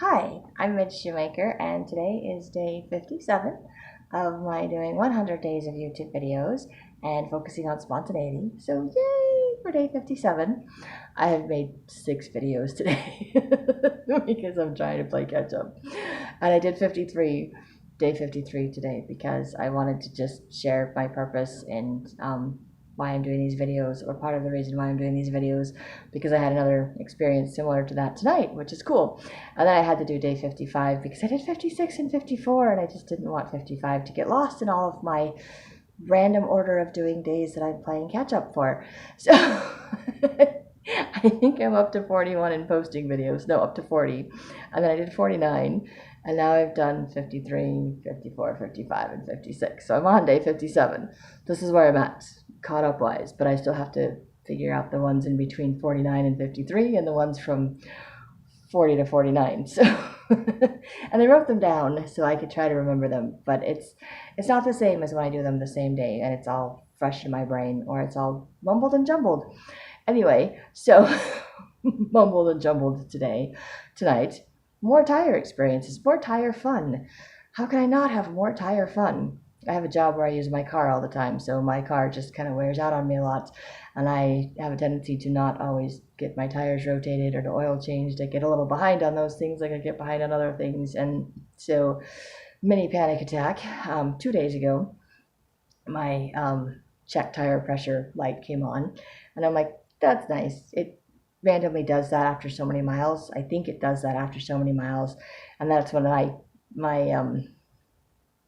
Hi, I'm Midge Shoemaker, and today is day 57 of my doing 100 days of YouTube videos and focusing on spontaneity. So, yay for day 57. I have made 6 videos today because I'm trying to play catch up. And I did day 53 today because I wanted to just share my purpose and why I'm doing these videos, or part of the reason why I'm doing these videos, because I had another experience similar to that tonight, which is cool. And then I had to do day 55 because I did 56 and 54, and I just didn't want 55 to get lost in all of my random order of doing days that I'm playing catch up for. So I think I'm up to 41 in posting videos. No, up to 40. And then I did 49. And now I've done 53, 54, 55, and 56. So I'm on day 57. This is where I'm at, caught up wise. But I still have to figure out the ones in between 49 and 53 and the ones from 40 to 49. So and I wrote them down so I could try to remember them, but it's not the same as when I do them the same day and it's all fresh in my brain, or it's all mumbled and jumbled. Anyway, so mumbled and jumbled tonight. More tire experiences, more tire fun. How can I not have more tire fun? I have a job where I use my car all the time, so my car just kind of wears out on me a lot, and I have a tendency to not always get my tires rotated or the oil changed. I get a little behind on those things, like I get behind on other things, and so mini panic attack. 2 days ago, my check tire pressure light came on, and I'm like, that's nice. It randomly does that after so many miles. I think it does that after so many miles, and that's when my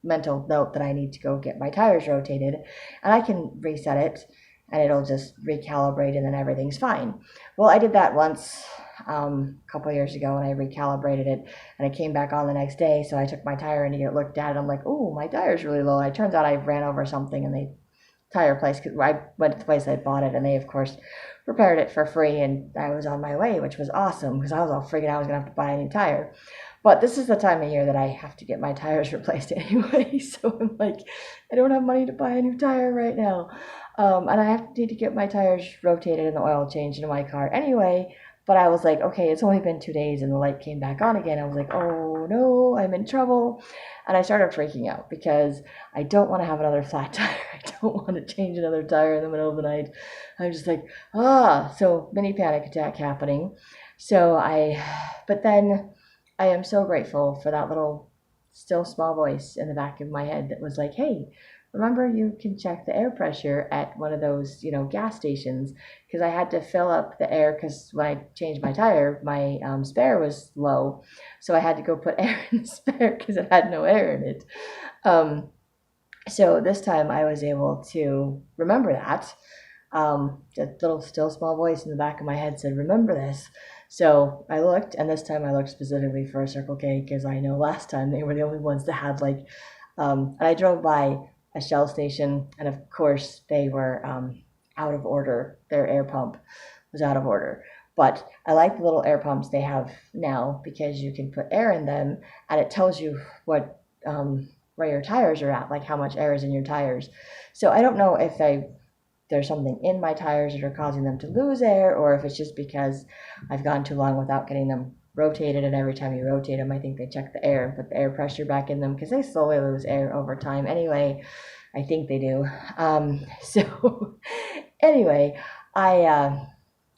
mental note that I need to go get my tires rotated, and I can reset it and it'll just recalibrate and then everything's fine. Well, I did that once a couple of years ago, and I recalibrated it and it came back on the next day. So I took my tire in to get looked at, and I'm like, oh, my tire's really low. And it turns out I ran over something, and they tire place, cause I went to the place I bought it, and they of course repaired it for free, and I was on my way, which was awesome because I was all freaking out I was gonna have to buy a new tire. But this is the time of year that I have to get my tires replaced anyway, so I'm like, I don't have money to buy a new tire right now, and I need to get my tires rotated and the oil changed in my car anyway. But I was like, okay, it's only been 2 days and the light came back on again. I was like, oh no, I'm in trouble. And I started freaking out because I don't want to have another flat tire. I don't want to change another tire in the middle of the night. I'm just like, so mini panic attack happening. But then I am so grateful for that little still small voice in the back of my head that was like, hey, remember you can check the air pressure at one of those, gas stations, because I had to fill up the air because when I changed my tire, my spare was low. So I had to go put air in the spare because it had no air in it. Um, so this time I was able to remember that. The little still small voice in the back of my head said, remember this. So I looked, and this time I looked specifically for a Circle K because I know last time they were the only ones that had and I drove by a Shell station, and of course they were out of order. Their air pump was out of order. But I like the little air pumps they have now because you can put air in them, and it tells you where your tires are at, like how much air is in your tires. So I don't know if there's something in my tires that are causing them to lose air, or if it's just because I've gone too long without getting them rotated, and every time you rotate them, I think they check the air and put the air pressure back in them because they slowly lose air over time anyway. I think they do. So anyway, I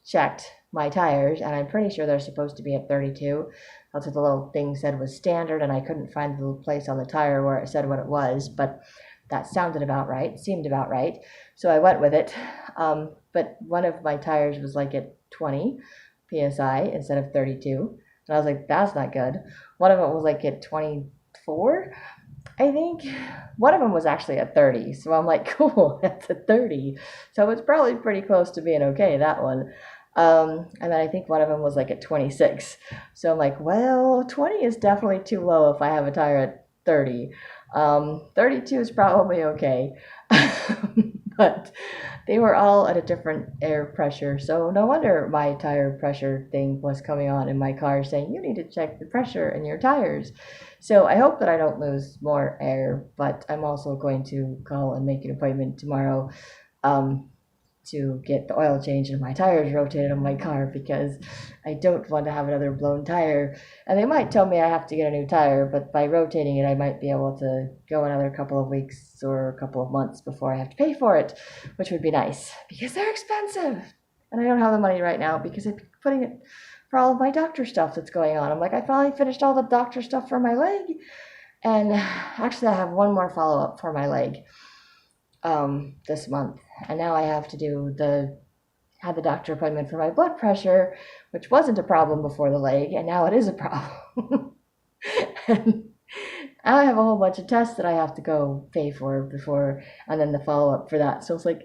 checked my tires, and I'm pretty sure they're supposed to be at 32. That's what the little thing said was standard, and I couldn't find the little place on the tire where it said what it was, but that sounded about right, seemed about right. So I went with it. But one of my tires was like at 20 psi instead of 32. And I was like, that's not good. One of them was like at 24, I think. One of them was actually at 30. So I'm like, cool, that's at 30. So it's probably pretty close to being okay, that one. And then I think one of them was like at 26. So I'm like, well, 20 is definitely too low if I have a tire at 30. 32 is probably okay. But they were all at a different air pressure. So no wonder my tire pressure thing was coming on in my car saying, you need to check the pressure in your tires. So I hope that I don't lose more air, but I'm also going to call and make an appointment tomorrow to get the oil change and my tires rotated on my car because I don't want to have another blown tire. And they might tell me I have to get a new tire, but by rotating it, I might be able to go another couple of weeks or a couple of months before I have to pay for it, which would be nice because they're expensive. And I don't have the money right now because I'm putting it for all of my doctor stuff that's going on. I'm like, I finally finished all the doctor stuff for my leg. And actually, I have one more follow-up for my leg this month. And now I have to had the doctor appointment for my blood pressure, which wasn't a problem before the leg, and now it is a problem. And now I have a whole bunch of tests that I have to go pay for before, and then the follow-up for that. So it's like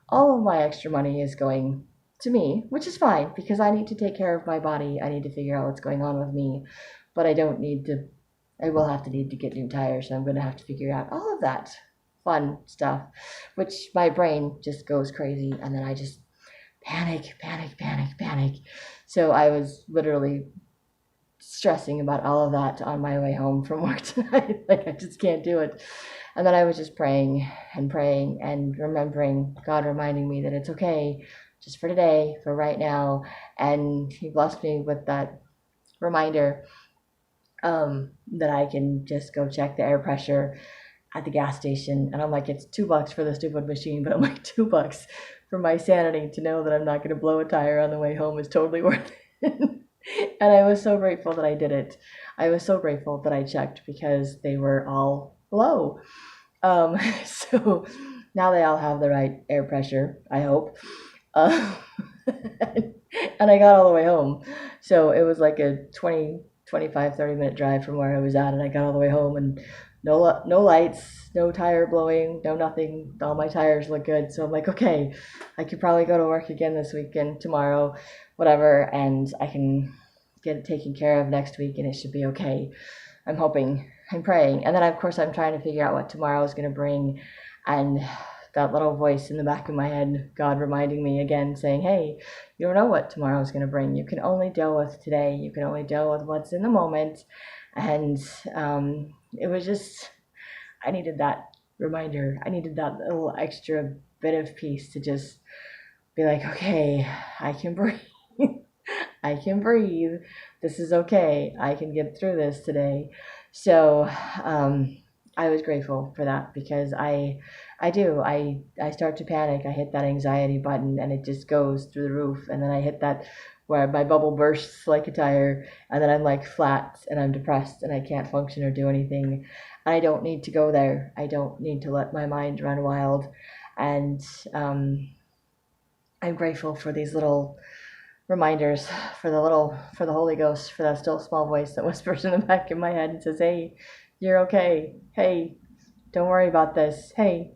all of my extra money is going to me, which is fine because I need to take care of my body. I need to figure out what's going on with me, but I will have to need to get new tires, so I'm going to have to figure out all of that fun stuff, which my brain just goes crazy, and then I just panic. So I was literally stressing about all of that on my way home from work tonight. Like, I just can't do it. And then I was just praying and remembering, God reminding me that it's okay just for today, for right now. And he blessed me with that reminder that I can just go check the air pressure at the gas station. And I'm like, it's $2 for the stupid machine, but I'm like, $2 for my sanity to know that I'm not going to blow a tire on the way home is totally worth it. And I was so grateful that I did it. I was so grateful that I checked because they were all low. So now they all have the right air pressure, I hope. And I got all the way home. So it was like a 25, 30-minute drive from where I was at, and I got all the way home, and no lights, no tire blowing, no nothing. All my tires look good. So I'm like, okay, I could probably go to work again this weekend, tomorrow, whatever, and I can get it taken care of next week, and it should be okay. I'm hoping, I'm praying. And then, of course, I'm trying to figure out what tomorrow is going to bring, and that little voice in the back of my head, God reminding me again, saying, hey, you don't know what tomorrow is going to bring. You can only deal with today. You can only deal with what's in the moment. And it was just, I needed that reminder. I needed that little extra bit of peace to just be like, okay, I can breathe. I can breathe. This is okay. I can get through this today. So I was grateful for that because I start to panic. I hit that anxiety button and it just goes through the roof. And then I hit that where my bubble bursts like a tire, and then I'm like flat and I'm depressed and I can't function or do anything. I don't need to go there. I don't need to let my mind run wild. And I'm grateful for these little reminders, for the Holy Ghost, for that still small voice that whispers in the back of my head and says, hey, you're okay. Hey, don't worry about this. Hey,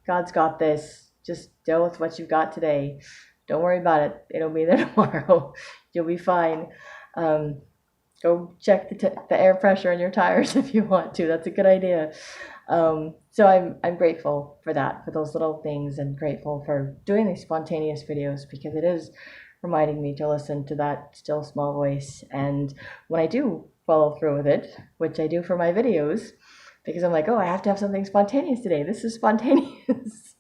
God's got this. Just deal with what you've got today. Don't worry about it. It'll be there tomorrow. You'll be fine. Go check the air pressure in your tires if you want to. That's a good idea. So I'm grateful for that, for those little things, and grateful for doing these spontaneous videos because it is reminding me to listen to that still small voice. And when I do follow through with it, which I do for my videos, because I'm like, oh, I have to have something spontaneous today. This is spontaneous.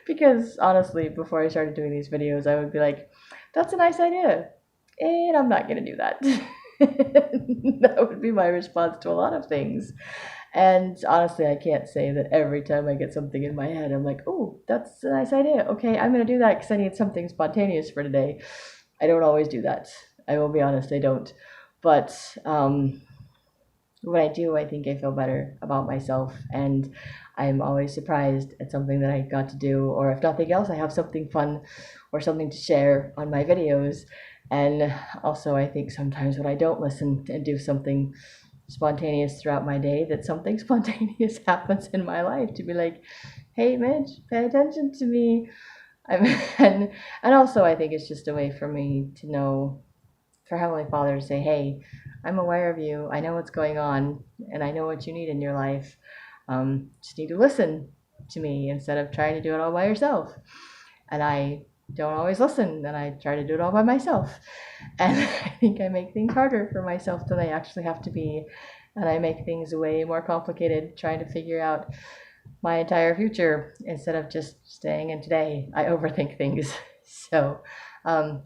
Because honestly, before I started doing these videos, I would be like, that's a nice idea. And I'm not going to do that. That would be my response to a lot of things. And honestly, I can't say that every time I get something in my head, I'm like, oh, that's a nice idea. Okay, I'm going to do that because I need something spontaneous for today. I don't always do that. I will be honest, I don't. But when I do, I think I feel better about myself, and I'm always surprised at something that I got to do, or if nothing else, I have something fun or something to share on my videos. And also, I think sometimes when I don't listen and do something spontaneous throughout my day, that something spontaneous happens in my life to be like, hey, Mitch, pay attention to me. And also, I think it's just a way for me to know, for Heavenly Father to say, hey, I'm aware of you. I know what's going on, and I know what you need in your life. Just need to listen to me instead of trying to do it all by yourself. And I don't always listen, and I try to do it all by myself. And I think I make things harder for myself than they actually have to be. And I make things way more complicated trying to figure out my entire future instead of just staying in today. I overthink things. So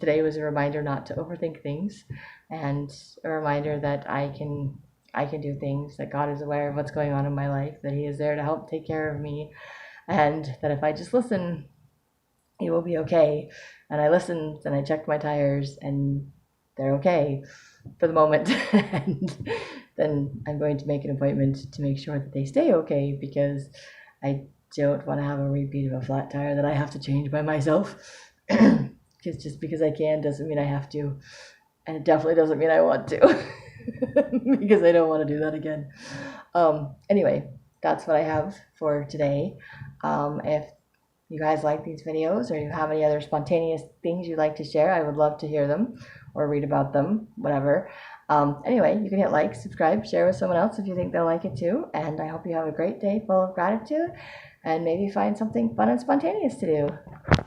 today was a reminder not to overthink things, and a reminder that I can do things, that God is aware of what's going on in my life, that He is there to help take care of me, and that if I just listen, He will be okay. And I listened and I checked my tires and they're okay for the moment. And then I'm going to make an appointment to make sure that they stay okay, because I don't want to have a repeat of a flat tire that I have to change by myself. Because just because I can doesn't mean I have to, and it definitely doesn't mean I want to. Because I don't want to do that again. Anyway, that's what I have for today. If you guys like these videos, or you have any other spontaneous things you'd like to share, I would love to hear them or read about them, whatever. Anyway, you can hit like, subscribe, share with someone else if you think they'll like it too. And I hope you have a great day full of gratitude, and maybe find something fun and spontaneous to do.